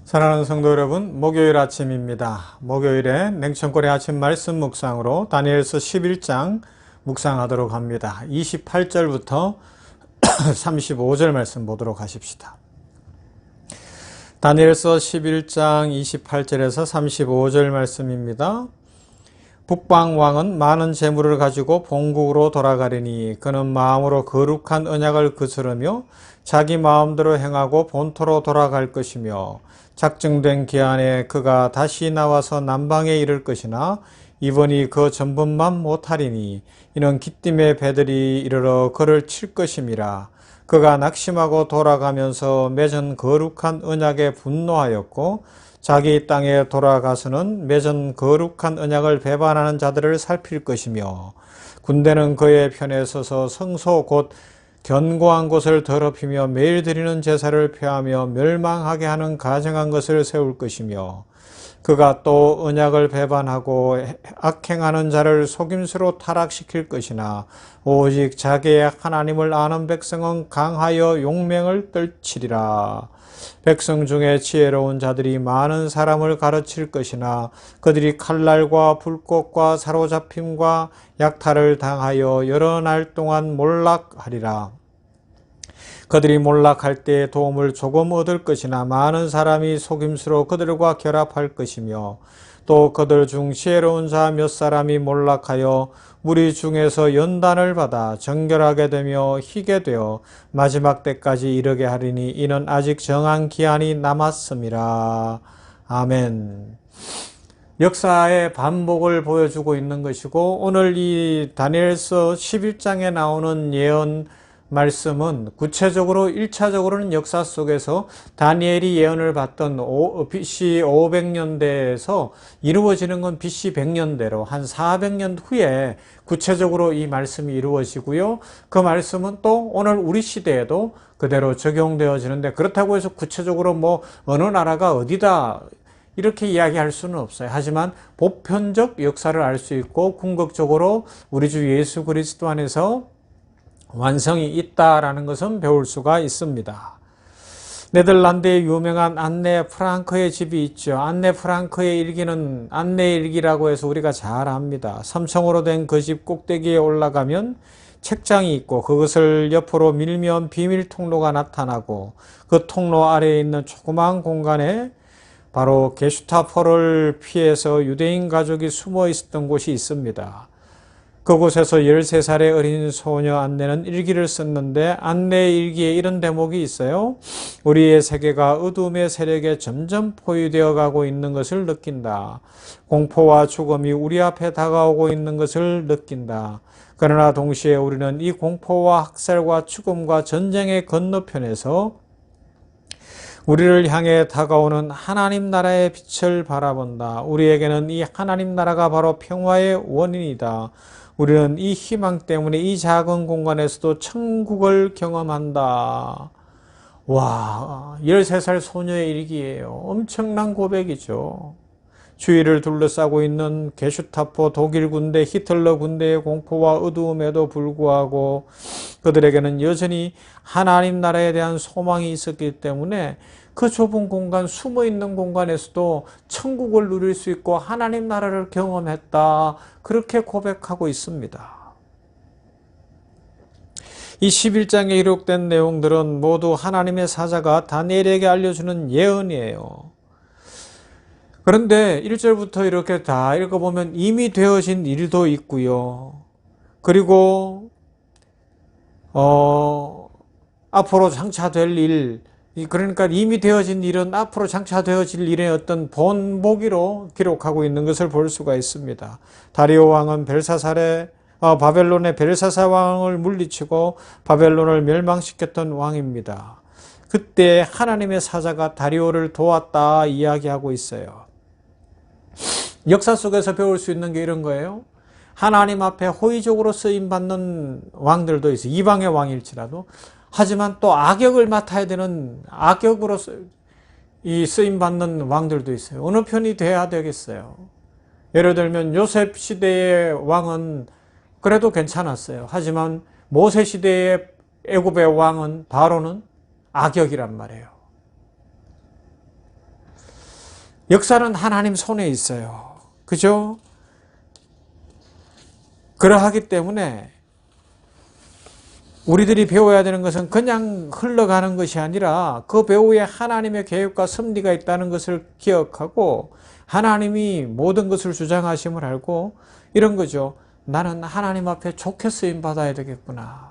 사랑하는 성도 여러분, 목요일 아침입니다. 목요일에 냉천골의 아침 말씀 묵상으로 다니엘서 11장 묵상하도록 합니다. 28절부터 35절 말씀 보도록 하십시다. 다니엘서 11장 28절에서 35절 말씀입니다. 북방왕은 많은 재물을 가지고 본국으로 돌아가리니 그는 마음으로 거룩한 언약을 거스르며 자기 마음대로 행하고 본토로 돌아갈 것이며 작정된 기한에 그가 다시 나와서 남방에 이를 것이나 이번이 그 전번만 못하리니 이는 기띔의 배들이 이르러 그를 칠 것임이라. 그가 낙심하고 돌아가면서 맺은 거룩한 언약에 분노하였고 자기 땅에 돌아가서는 맺은 거룩한 언약을 배반하는 자들을 살필 것이며 군대는 그의 편에 서서 성소 곧 견고한 곳을 더럽히며 매일 드리는 제사를 폐하며 멸망하게 하는 가증한 것을 세울 것이며 그가 또 언약을 배반하고 악행하는 자를 속임수로 타락시킬 것이나 오직 자기의 하나님을 아는 백성은 강하여 용맹을 떨치리라. 백성 중에 지혜로운 자들이 많은 사람을 가르칠 것이나 그들이 칼날과 불꽃과 사로잡힘과 약탈을 당하여 여러 날 동안 몰락하리라. 그들이 몰락할 때 도움을 조금 얻을 것이나 많은 사람이 속임수로 그들과 결합할 것이며 또 그들 중 지혜로운 자 몇 사람이 몰락하여 무리 중에서 연단을 받아 정결하게 되며 희게 되어 마지막 때까지 이르게 하리니 이는 아직 정한 기한이 남았음이라. 아멘. 역사의 반복을 보여주고 있는 것이고 오늘 이 다니엘서 11장에 나오는 예언 말씀은 구체적으로 1차적으로는 역사 속에서 다니엘이 예언을 받던 BC 500년대에서 이루어지는 건 BC 100년대로 한 400년 후에 구체적으로 이 말씀이 이루어지고요. 그 말씀은 또 오늘 우리 시대에도 그대로 적용되어지는데 그렇다고 해서 구체적으로 뭐 어느 나라가 어디다 이렇게 이야기할 수는 없어요. 하지만 보편적 역사를 알 수 있고 궁극적으로 우리 주 예수 그리스도 안에서 완성이 있다라는 것은 배울 수가 있습니다. 네덜란드의 유명한 안네 프랑크의 집이 있죠. 안네 프랑크의 일기는 안네 일기라고 해서 우리가 잘 압니다. 3층으로 된 그 집 꼭대기에 올라가면 책장이 있고 그것을 옆으로 밀면 비밀 통로가 나타나고 그 통로 아래에 있는 조그마한 공간에 바로 게슈타포를 피해서 유대인 가족이 숨어 있었던 곳이 있습니다. 그곳에서 13살의 어린 소녀 안네는 일기를 썼는데 안네의 일기에 이런 대목이 있어요. 우리의 세계가 어둠의 세력에 점점 포위되어 가고 있는 것을 느낀다. 공포와 죽음이 우리 앞에 다가오고 있는 것을 느낀다. 그러나 동시에 우리는 이 공포와 학살과 죽음과 전쟁의 건너편에서 우리를 향해 다가오는 하나님 나라의 빛을 바라본다. 우리에게는 이 하나님 나라가 바로 평화의 원인이다. 우리는 이 희망 때문에 이 작은 공간에서도 천국을 경험한다. 와, 13살 소녀의 일기예요. 엄청난 고백이죠. 주위를 둘러싸고 있는 게슈타포 독일 군대, 히틀러 군대의 공포와 어두움에도 불구하고 그들에게는 여전히 하나님 나라에 대한 소망이 있었기 때문에 그 좁은 공간, 숨어있는 공간에서도 천국을 누릴 수 있고 하나님 나라를 경험했다. 그렇게 고백하고 있습니다. 이 11장에 기록된 내용들은 모두 하나님의 사자가 다니엘에게 알려주는 예언이에요. 그런데 1절부터 이렇게 다 읽어보면 이미 되어진 일도 있고요. 그리고 앞으로 장차될 일, 그러니까 이미 되어진 일은 앞으로 장차되어질 일의 어떤 본보기로 기록하고 있는 것을 볼 수가 있습니다. 다리오 왕은 바벨론의 벨사사 왕을 물리치고 바벨론을 멸망시켰던 왕입니다. 그때 하나님의 사자가 다리오를 도왔다 이야기하고 있어요. 역사 속에서 배울 수 있는 게 이런 거예요. 하나님 앞에 호의적으로 쓰임받는 왕들도 있어요. 이방의 왕일지라도. 하지만 또 악역을 맡아야 되는 악역으로 쓰임받는 왕들도 있어요. 어느 편이 돼야 되겠어요? 예를 들면 요셉 시대의 왕은 그래도 괜찮았어요. 하지만 모세 시대의 애굽의 왕은 바로는 악역이란 말이에요. 역사는 하나님 손에 있어요. 그죠? 그러하기 때문에 우리들이 배워야 되는 것은 그냥 흘러가는 것이 아니라 그 배후에 하나님의 계획과 섭리가 있다는 것을 기억하고 하나님이 모든 것을 주장하심을 알고 이런 거죠. 나는 하나님 앞에 좋게 쓰임 받아야 되겠구나.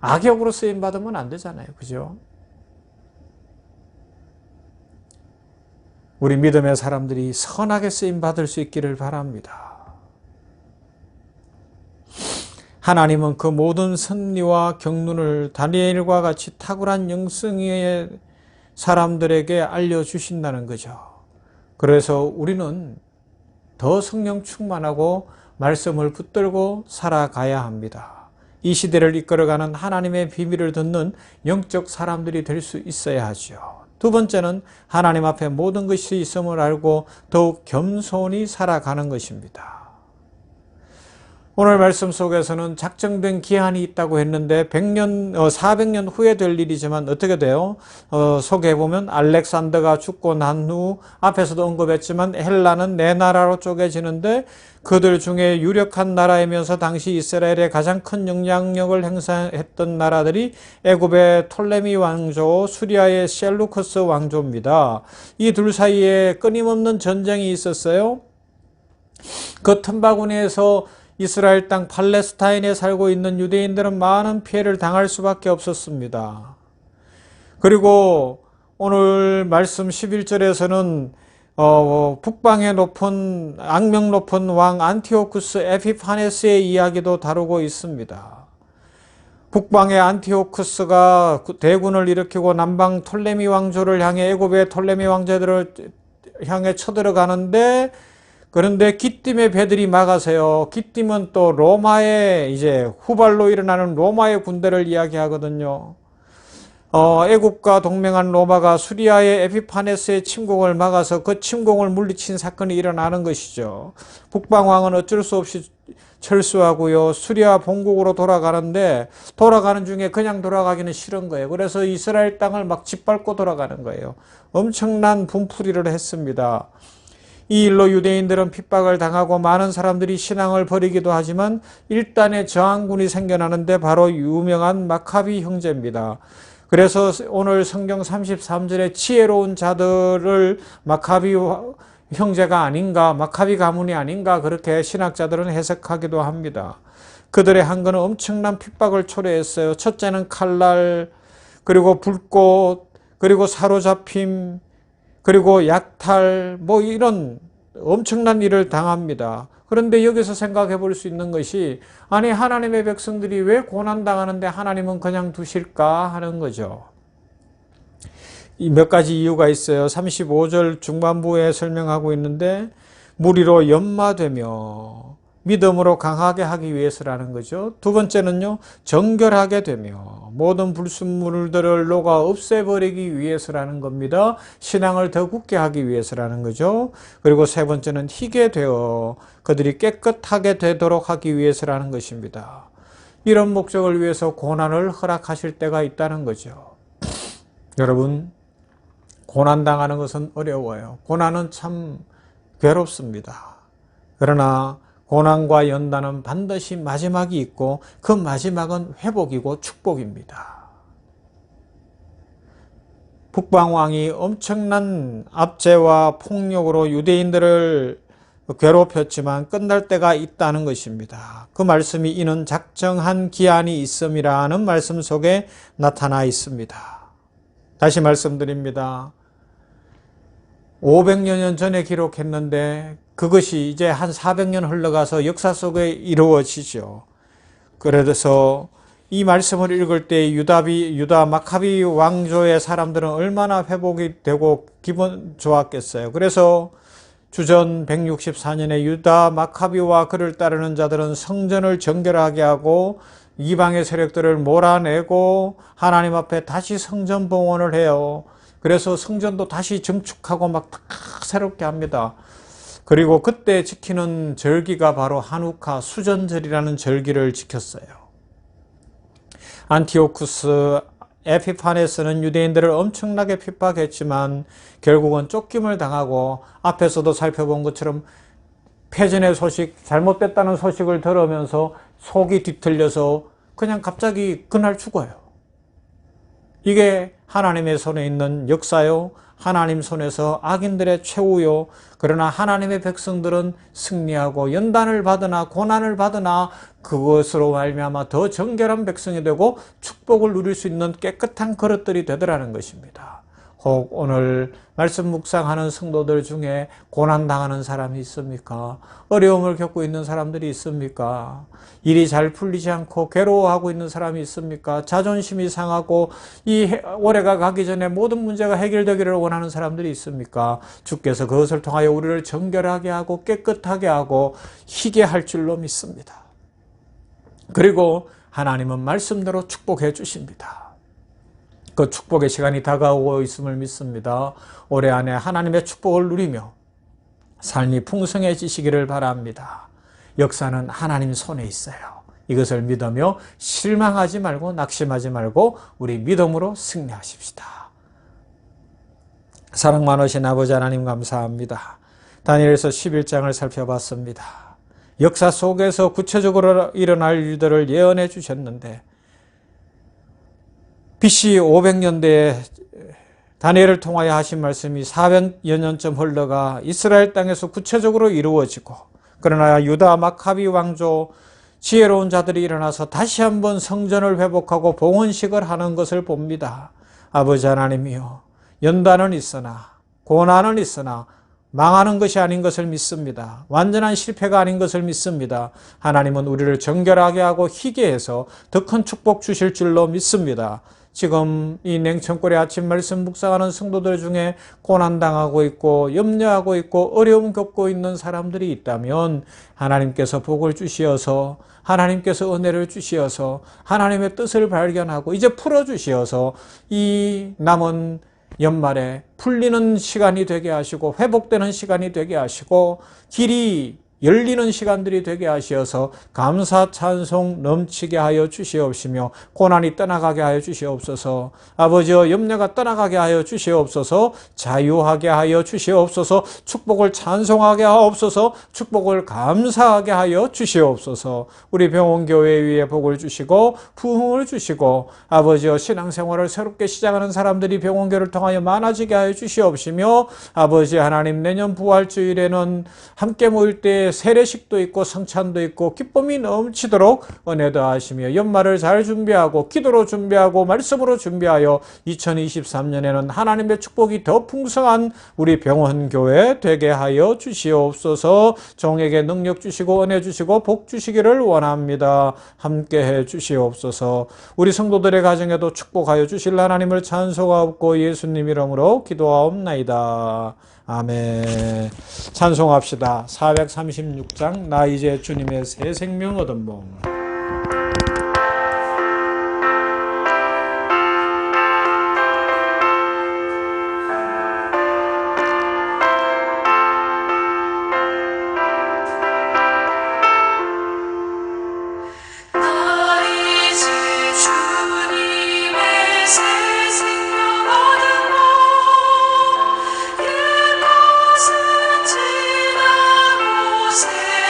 악역으로 쓰임 받으면 안 되잖아요. 그죠? 우리 믿음의 사람들이 선하게 쓰임 받을 수 있기를 바랍니다. 하나님은 그 모든 섭리와 경륜을 다니엘과 같이 탁월한 영성의 사람들에게 알려주신다는 거죠. 그래서 우리는 더 성령 충만하고 말씀을 붙들고 살아가야 합니다. 이 시대를 이끌어가는 하나님의 비밀을 듣는 영적 사람들이 될 수 있어야 하죠. 두 번째는 하나님 앞에 모든 것이 있음을 알고 더욱 겸손히 살아가는 것입니다. 오늘 말씀 속에서는 작정된 기한이 있다고 했는데 400년 후에 될 일이지만 어떻게 돼요? 소개해보면 알렉산더가 죽고 난 후 앞에서도 언급했지만 헬라는 네 나라로 쪼개지는데 그들 중에 유력한 나라이면서 당시 이스라엘에 가장 큰 영향력을 행사했던 나라들이 애굽의 톨레미 왕조, 수리아의 셀루커스 왕조입니다. 이 둘 사이에 끊임없는 전쟁이 있었어요. 그 틈바구니에서 이스라엘 땅 팔레스타인에 살고 있는 유대인들은 많은 피해를 당할 수밖에 없었습니다. 그리고 오늘 말씀 11절에서는 북방의 높은 악명 높은 왕 안티오쿠스 에피파네스의 이야기도 다루고 있습니다. 북방의 안티오쿠스가 대군을 일으키고 남방 톨레미 왕조를 향해 애굽의 톨레미 왕제들을 향해 쳐들어가는데 그런데 기띔의 배들이 막아서요. 기띔은 또 로마의 이제 후발로 일어나는 로마의 군대를 이야기하거든요. 애국과 동맹한 로마가 수리아의 에피파네스의 침공을 막아서 그 침공을 물리친 사건이 일어나는 것이죠. 북방왕은 어쩔 수 없이 철수하고요. 수리아 본국으로 돌아가는데 돌아가는 중에 그냥 돌아가기는 싫은 거예요. 그래서 이스라엘 땅을 막 짓밟고 돌아가는 거예요. 엄청난 분풀이를 했습니다. 이 일로 유대인들은 핍박을 당하고 많은 사람들이 신앙을 버리기도 하지만 일단의 저항군이 생겨나는데 바로 유명한 마카비 형제입니다. 그래서 오늘 성경 33절에 지혜로운 자들을 마카비 형제가 아닌가, 마카비 가문이 아닌가 그렇게 신학자들은 해석하기도 합니다. 그들의 한거는 엄청난 핍박을 초래했어요. 첫째는 칼날, 그리고 불꽃, 그리고 사로잡힘, 그리고 약탈, 이런 엄청난 일을 당합니다. 그런데 여기서 생각해 볼 수 있는 것이 아니 하나님의 백성들이 왜 고난당하는데 하나님은 그냥 두실까 하는 거죠. 몇 가지 이유가 있어요. 35절 중반부에 설명하고 있는데 무리로 연마되며 믿음으로 강하게 하기 위해서라는 거죠. 두 번째는요, 정결하게 되며 모든 불순물들을 녹아 없애버리기 위해서라는 겁니다. 신앙을 더 굳게 하기 위해서라는 거죠. 그리고 세 번째는 희게 되어 그들이 깨끗하게 되도록 하기 위해서라는 것입니다. 이런 목적을 위해서 고난을 허락하실 때가 있다는 거죠. 여러분, 고난당하는 것은 어려워요. 고난은 참 괴롭습니다. 그러나 고난과 연단은 반드시 마지막이 있고 그 마지막은 회복이고 축복입니다. 북방왕이 엄청난 압제와 폭력으로 유대인들을 괴롭혔지만 끝날 때가 있다는 것입니다. 그 말씀이 이는 작정한 기한이 있음이라는 말씀 속에 나타나 있습니다. 다시 말씀드립니다. 500여 년 전에 기록했는데 그것이 이제 한 400년 흘러가서 역사 속에 이루어지죠. 그래서 이 말씀을 읽을 때 유다 마카비 왕조의 사람들은 얼마나 회복이 되고 기분 좋았겠어요. 그래서 주전 164년에 유다 마카비와 그를 따르는 자들은 성전을 정결하게 하고 이방의 세력들을 몰아내고 하나님 앞에 다시 성전 봉헌을 해요. 그래서 성전도 다시 증축하고 막 새롭게 합니다. 그리고 그때 지키는 절기가 바로 하누카 수전절이라는 절기를 지켰어요. 안티오쿠스 에피파네스는 유대인들을 엄청나게 핍박했지만 결국은 쫓김을 당하고 앞에서도 살펴본 것처럼 패전의 소식, 잘못됐다는 소식을 들으면서 속이 뒤틀려서 그냥 갑자기 그날 죽어요. 이게 하나님의 손에 있는 역사요. 하나님 손에서 악인들의 최후요. 그러나 하나님의 백성들은 승리하고 연단을 받으나 고난을 받으나 그것으로 말미암아 더 정결한 백성이 되고 축복을 누릴 수 있는 깨끗한 그릇들이 되더라는 것입니다. 혹 오늘 말씀 묵상하는 성도들 중에 고난당하는 사람이 있습니까? 어려움을 겪고 있는 사람들이 있습니까? 일이 잘 풀리지 않고 괴로워하고 있는 사람이 있습니까? 자존심이 상하고 이 올해가 가기 전에 모든 문제가 해결되기를 원하는 사람들이 있습니까? 주께서 그것을 통하여 우리를 정결하게 하고 깨끗하게 하고 희게 할 줄로 믿습니다. 그리고 하나님은 말씀대로 축복해 주십니다. 그 축복의 시간이 다가오고 있음을 믿습니다. 올해 안에 하나님의 축복을 누리며 삶이 풍성해지시기를 바랍니다. 역사는 하나님 손에 있어요. 이것을 믿으며 실망하지 말고 낙심하지 말고 우리 믿음으로 승리하십시다. 사랑 많으신 아버지 하나님 감사합니다. 다니엘서 11장을 살펴봤습니다. 역사 속에서 구체적으로 일어날 일들을 예언해 주셨는데 BC 500년대에 다니엘을 통하여 하신 말씀이 400여 년쯤 흘러가 이스라엘 땅에서 구체적으로 이루어지고 그러나 유다 마카비 왕조 지혜로운 자들이 일어나서 다시 한번 성전을 회복하고 봉헌식을 하는 것을 봅니다. 아버지 하나님이여, 연단은 있으나 고난은 있으나 망하는 것이 아닌 것을 믿습니다. 완전한 실패가 아닌 것을 믿습니다. 하나님은 우리를 정결하게 하고 희게 해서 더 큰 축복 주실 줄로 믿습니다. 지금 이 냉천골의 아침 말씀 묵상하는 성도들 중에 고난당하고 있고 염려하고 있고 어려움 겪고 있는 사람들이 있다면 하나님께서 복을 주시어서 하나님께서 은혜를 주시어서 하나님의 뜻을 발견하고 이제 풀어주시어서 이 남은 연말에 풀리는 시간이 되게 하시고 회복되는 시간이 되게 하시고 길이 열리는 시간들이 되게 하시어서 감사 찬송 넘치게 하여 주시옵시며 고난이 떠나가게 하여 주시옵소서. 아버지여, 염려가 떠나가게 하여 주시옵소서. 자유하게 하여 주시옵소서. 축복을 찬송하게 하옵소서. 축복을 감사하게 하여 주시옵소서. 우리 병원교회 위에 복을 주시고 부흥을 주시고 아버지여, 신앙생활을 새롭게 시작하는 사람들이 병원교회를 통하여 많아지게 하여 주시옵시며 아버지 하나님, 내년 부활주일에는 함께 모일 때 세례식도 있고 성찬도 있고 기쁨이 넘치도록 은혜 더하시며 연말을 잘 준비하고 기도로 준비하고 말씀으로 준비하여 2023년에는 하나님의 축복이 더 풍성한 우리 병원교회 되게 하여 주시옵소서. 종에게 능력 주시고 은혜 주시고 복 주시기를 원합니다. 함께해 주시옵소서. 우리 성도들의 가정에도 축복하여 주실 하나님을 찬송하옵고 예수님 이름으로 기도하옵나이다. 아멘. 찬송합시다. 436장 나 이제 주님의 새 생명 얻은 몸.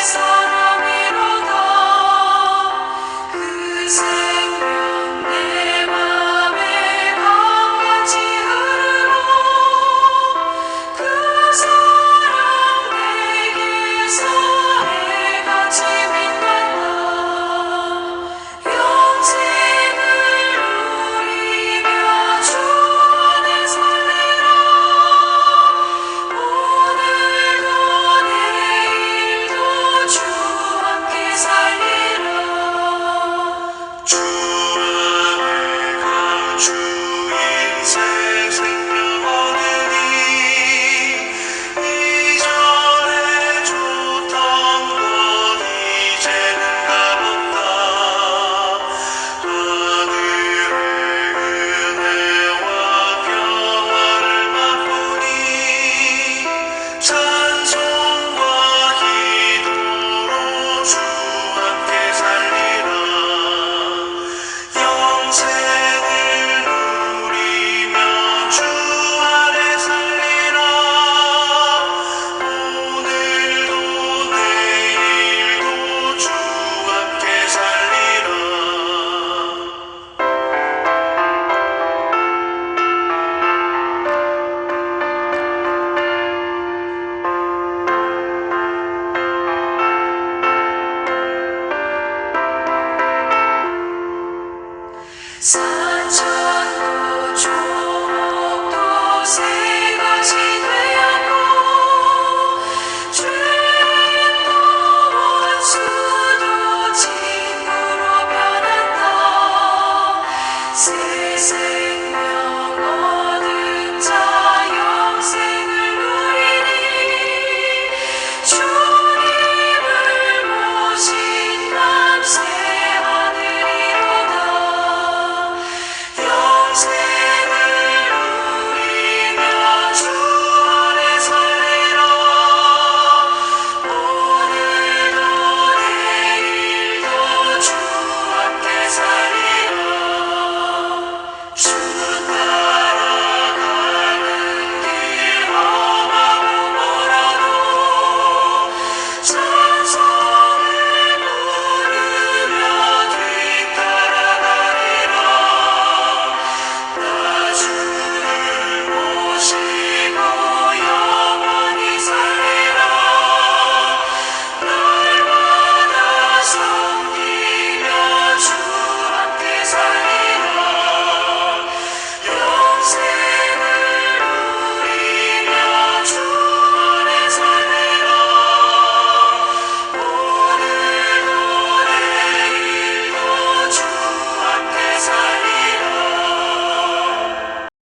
사람이로다 산천도 족도 새 것이